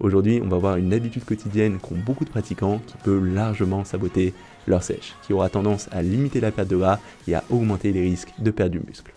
Aujourd'hui, on va voir une habitude quotidienne qu'ont beaucoup de pratiquants qui peut largement saboter leur sèche, qui aura tendance à limiter la perte de gras et à augmenter les risques de perte du muscle.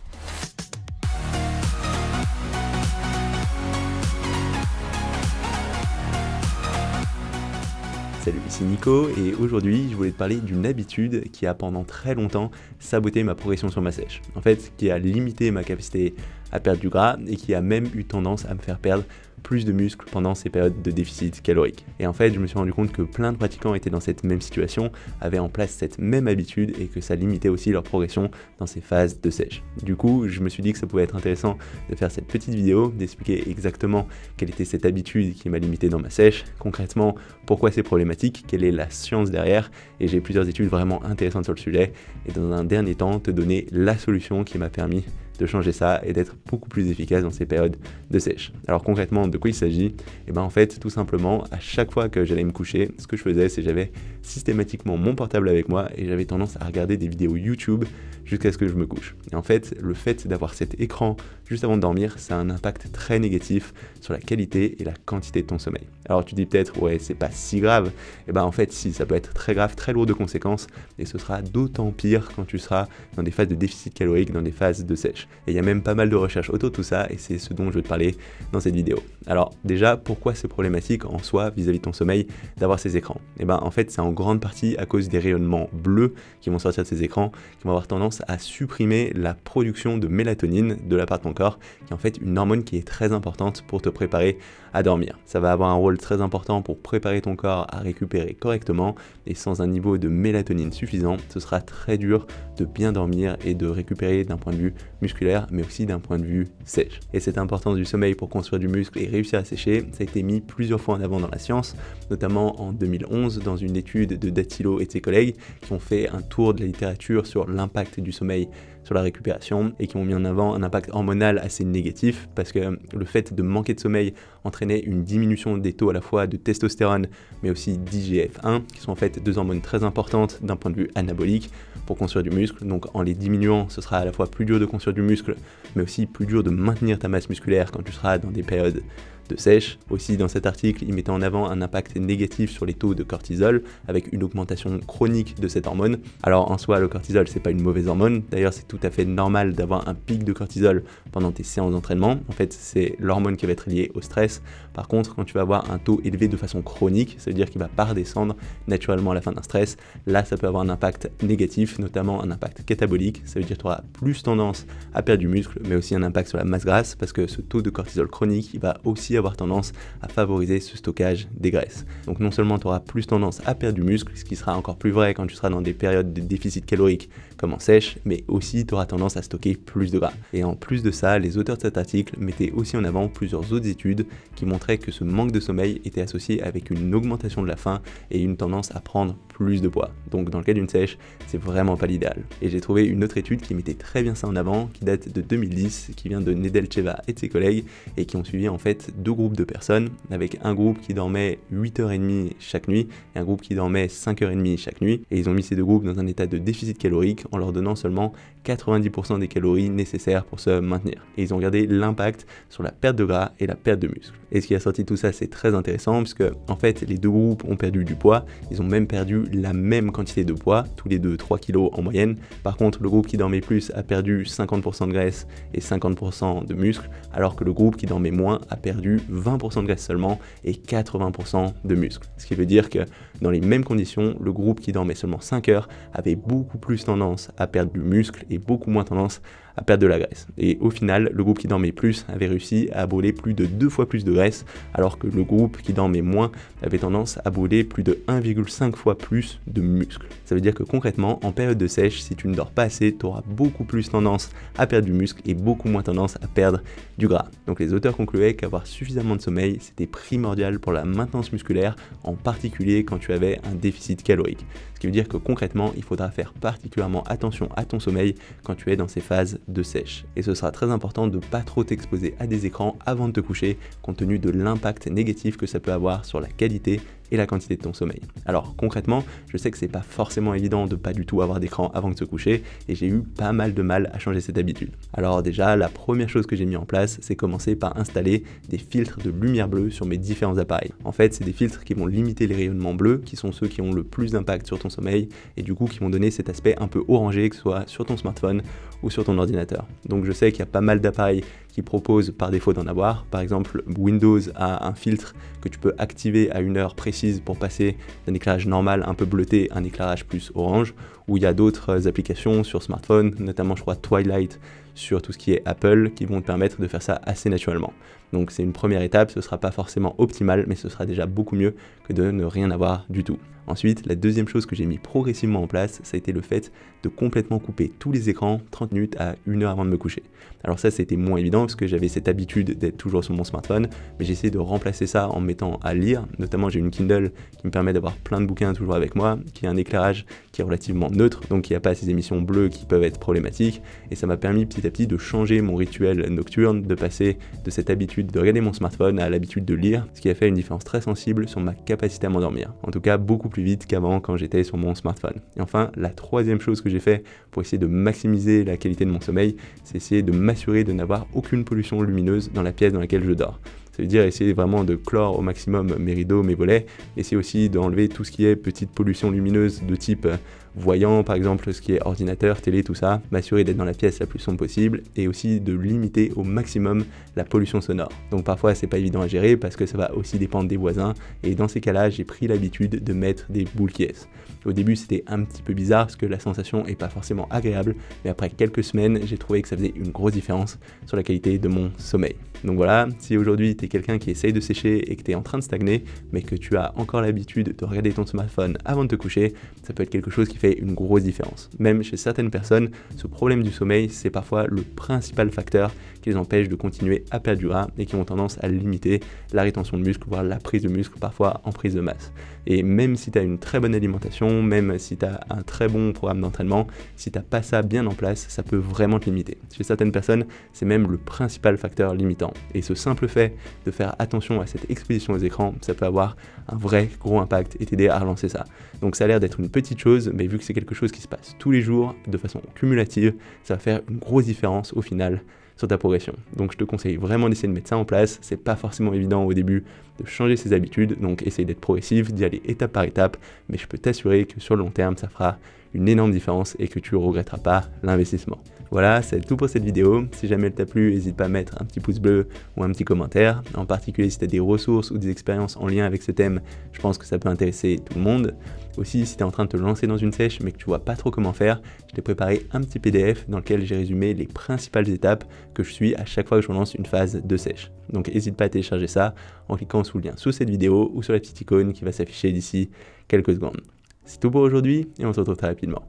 Salut, ici Nico et aujourd'hui je voulais te parler d'une habitude qui a pendant très longtemps saboté ma progression sur ma sèche. En fait, qui a limité ma capacité à perdre du gras et qui a même eu tendance à me faire perdre plus de muscles pendant ces périodes de déficit calorique. Et en fait, je me suis rendu compte que plein de pratiquants étaient dans cette même situation, avaient en place cette même habitude et que ça limitait aussi leur progression dans ces phases de sèche. Du coup, je me suis dit que ça pouvait être intéressant de faire cette petite vidéo, d'expliquer exactement quelle était cette habitude qui m'a limité dans ma sèche, concrètement pourquoi c'est problématique, quelle est la science derrière, et j'ai plusieurs études vraiment intéressantes sur le sujet, et dans un dernier temps, te donner la solution qui m'a permis de changer ça et d'être beaucoup plus efficace dans ces périodes de sèche. Alors concrètement, de quoi il s'agit? Et bien en fait, tout simplement, à chaque fois que j'allais me coucher, ce que je faisais, c'est que j'avais systématiquement mon portable avec moi et j'avais tendance à regarder des vidéos YouTube jusqu'à ce que je me couche. Et en fait, le fait d'avoir cet écran juste avant de dormir, ça a un impact très négatif sur la qualité et la quantité de ton sommeil. Alors tu dis peut-être, ouais, c'est pas si grave. Et ben en fait, si, ça peut être très grave, très lourd de conséquences et ce sera d'autant pire quand tu seras dans des phases de déficit calorique, dans des phases de sèche. Et il y a même pas mal de recherches autour de tout ça et c'est ce dont je veux te parler dans cette vidéo. Alors déjà, pourquoi c'est problématique en soi vis-à-vis de ton sommeil d'avoir ces écrans? Et ben en fait, c'est en grande partie à cause des rayonnements bleus qui vont sortir de ces écrans, qui vont avoir tendance à supprimer la production de mélatonine de la part de ton corps, qui est en fait une hormone qui est très importante pour te préparer à dormir. Ça va avoir un rôle très important pour préparer ton corps à récupérer correctement et sans un niveau de mélatonine suffisant, ce sera très dur de bien dormir et de récupérer d'un point de vue musculaire mais aussi d'un point de vue sèche. Et cette importance du sommeil pour construire du muscle et réussir à sécher, ça a été mis plusieurs fois en avant dans la science, notamment en 2011 dans une étude de Dattilo et de ses collègues qui ont fait un tour de la littérature sur l'impact du sommeil sur la récupération et qui ont mis en avant un impact hormonal assez négatif parce que le fait de manquer de sommeil entraînait une diminution des taux à la fois de testostérone mais aussi d'IGF-1 qui sont en fait deux hormones très importantes d'un point de vue anabolique pour construire du muscle. Donc en les diminuant, ce sera à la fois plus dur de construire du muscle mais aussi plus dur de maintenir ta masse musculaire quand tu seras dans des périodes de sèche. Aussi dans cet article, il mettait en avant un impact négatif sur les taux de cortisol avec une augmentation chronique de cette hormone. Alors en soi, le cortisol, c'est pas une mauvaise hormone. D'ailleurs, c'est tout à fait normal d'avoir un pic de cortisol pendant tes séances d'entraînement. En fait, c'est l'hormone qui va être liée au stress. Par contre, quand tu vas avoir un taux élevé de façon chronique, ça veut dire qu'il va pas redescendre naturellement à la fin d'un stress. Là, ça peut avoir un impact négatif, notamment un impact catabolique. Ça veut dire que tu auras plus tendance à perdre du muscle, mais aussi un impact sur la masse grasse parce que ce taux de cortisol chronique, il va aussi avoir tendance à favoriser ce stockage des graisses. Donc non seulement tu auras plus tendance à perdre du muscle, ce qui sera encore plus vrai quand tu seras dans des périodes de déficit calorique comme en sèche, mais aussi tu auras tendance à stocker plus de gras. Et en plus de ça, les auteurs de cet article mettaient aussi en avant plusieurs autres études qui montraient que ce manque de sommeil était associé avec une augmentation de la faim et une tendance à prendre plus de poids. Donc dans le cas d'une sèche, c'est vraiment pas l'idéal. Et j'ai trouvé une autre étude qui mettait très bien ça en avant, qui date de 2010, qui vient de Nedelcheva et de ses collègues, et qui ont suivi en fait deux groupes de personnes, avec un groupe qui dormait 8h30 chaque nuit et un groupe qui dormait 5h30 chaque nuit. Et ils ont mis ces deux groupes dans un état de déficit calorique en leur donnant seulement 90% des calories nécessaires pour se maintenir. Et ils ont regardé l'impact sur la perte de gras et la perte de muscle. Et ce qui a sorti de tout ça, c'est très intéressant puisque en fait, les deux groupes ont perdu du poids, ils ont même perdu la même quantité de poids, tous les deux 3 kg en moyenne. Par contre, le groupe qui dormait plus a perdu 50% de graisse et 50% de muscle, alors que le groupe qui dormait moins a perdu 20% de graisse seulement et 80% de muscle. Ce qui veut dire que dans les mêmes conditions, le groupe qui dormait seulement 5 heures avait beaucoup plus tendance à perdre du muscle et beaucoup moins tendance à perdre de la graisse. Et au final, le groupe qui dormait plus avait réussi à brûler plus de 2 fois plus de graisse, alors que le groupe qui dormait moins avait tendance à brûler plus de 1,5 fois plus de muscle. Ça veut dire que concrètement, en période de sèche, si tu ne dors pas assez, tu auras beaucoup plus tendance à perdre du muscle et beaucoup moins tendance à perdre du gras. Donc les auteurs concluaient qu'avoir suffisamment de sommeil, c'était primordial pour la maintenance musculaire, en particulier quand tu avais un déficit calorique. Ce qui veut dire que concrètement, il faudra faire particulièrement attention à ton sommeil quand tu es dans ces phases de sèche. Et ce sera très important de ne pas trop t'exposer à des écrans avant de te coucher, compte tenu de l'impact négatif que ça peut avoir sur la qualité et la quantité de ton sommeil. Alors concrètement, je sais que c'est pas forcément évident de pas du tout avoir d'écran avant de se coucher et j'ai eu pas mal de mal à changer cette habitude. Alors déjà, la première chose que j'ai mis en place, c'est commencer par installer des filtres de lumière bleue sur mes différents appareils. En fait, c'est des filtres qui vont limiter les rayonnements bleus, qui sont ceux qui ont le plus d'impact sur ton sommeil et du coup qui vont donner cet aspect un peu orangé, que ce soit sur ton smartphone ou sur ton ordinateur. Donc je sais qu'il y a pas mal d'appareils qui proposent par défaut d'en avoir. Par exemple, Windows a un filtre que tu peux activer à une heure précise pour passer d'un éclairage normal un peu bleuté à un éclairage plus orange, ou il y a d'autres applications sur smartphone, notamment je crois Twilight sur tout ce qui est Apple, qui vont te permettre de faire ça assez naturellement. Donc c'est une première étape, ce ne sera pas forcément optimal, mais ce sera déjà beaucoup mieux que de ne rien avoir du tout. Ensuite, la deuxième chose que j'ai mis progressivement en place, ça a été le fait de complètement couper tous les écrans 30 minutes à 1 heure avant de me coucher. Alors ça, c'était moins évident parce que j'avais cette habitude d'être toujours sur mon smartphone, mais j'ai essayé de remplacer ça en me mettant à lire. Notamment, j'ai une Kindle qui me permet d'avoir plein de bouquins toujours avec moi, qui a un éclairage qui est relativement neutre, donc il n'y a pas ces émissions bleues qui peuvent être problématiques, et ça m'a permis petit à petit de changer mon rituel nocturne, de passer de cette habitude de regarder mon smartphone à l'habitude de lire, ce qui a fait une différence très sensible sur ma capacité à m'endormir. En tout cas, beaucoup plus vite qu'avant quand j'étais sur mon smartphone. Et enfin, la troisième chose que j'ai fait pour essayer de maximiser la qualité de mon sommeil, c'est essayer de m'assurer de n'avoir aucune pollution lumineuse dans la pièce dans laquelle je dors. Ça veut dire essayer vraiment de clore au maximum mes rideaux, mes volets, essayer aussi d'enlever tout ce qui est petite pollution lumineuse de type voyant, par exemple ce qui est ordinateur, télé, tout ça, m'assurer d'être dans la pièce la plus sombre possible et aussi de limiter au maximum la pollution sonore. Donc parfois c'est pas évident à gérer parce que ça va aussi dépendre des voisins et dans ces cas-là j'ai pris l'habitude de mettre des boules qui est. Au début c'était un petit peu bizarre parce que la sensation est pas forcément agréable, mais après quelques semaines j'ai trouvé que ça faisait une grosse différence sur la qualité de mon sommeil. Donc voilà, si aujourd'hui tu es quelqu'un qui essaye de sécher et que tu es en train de stagner, mais que tu as encore l'habitude de regarder ton smartphone avant de te coucher, ça peut être quelque chose qui fait une grosse différence. Même chez certaines personnes, ce problème du sommeil, c'est parfois le principal facteur qui les empêche de continuer à perdre du gras et qui ont tendance à limiter la rétention de muscle, voire la prise de muscle, parfois en prise de masse. Et même si tu as une très bonne alimentation, même si tu as un très bon programme d'entraînement, si tu n'as pas ça bien en place, ça peut vraiment te limiter. Chez certaines personnes, c'est même le principal facteur limitant. Et ce simple fait de faire attention à cette exposition aux écrans, ça peut avoir un vrai gros impact et t'aider à relancer ça. Donc ça a l'air d'être une petite chose, mais vu que c'est quelque chose qui se passe tous les jours, de façon cumulative, ça va faire une grosse différence au final sur ta progression. Donc je te conseille vraiment d'essayer de mettre ça en place. C'est pas forcément évident au début de changer ses habitudes, donc essaye d'être progressif, d'y aller étape par étape, mais je peux t'assurer que sur le long terme, ça fera une énorme différence et que tu ne regretteras pas l'investissement. Voilà, c'est tout pour cette vidéo. Si jamais elle t'a plu, n'hésite pas à mettre un petit pouce bleu ou un petit commentaire. En particulier si tu as des ressources ou des expériences en lien avec ce thème, je pense que ça peut intéresser tout le monde. Aussi, si tu es en train de te lancer dans une sèche mais que tu vois pas trop comment faire, je t'ai préparé un petit PDF dans lequel j'ai résumé les principales étapes que je suis à chaque fois que je lance une phase de sèche. Donc n'hésite pas à télécharger ça en cliquant sous le lien sous cette vidéo ou sur la petite icône qui va s'afficher d'ici quelques secondes. C'est tout pour aujourd'hui et on se retrouve très rapidement.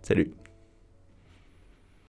Salut!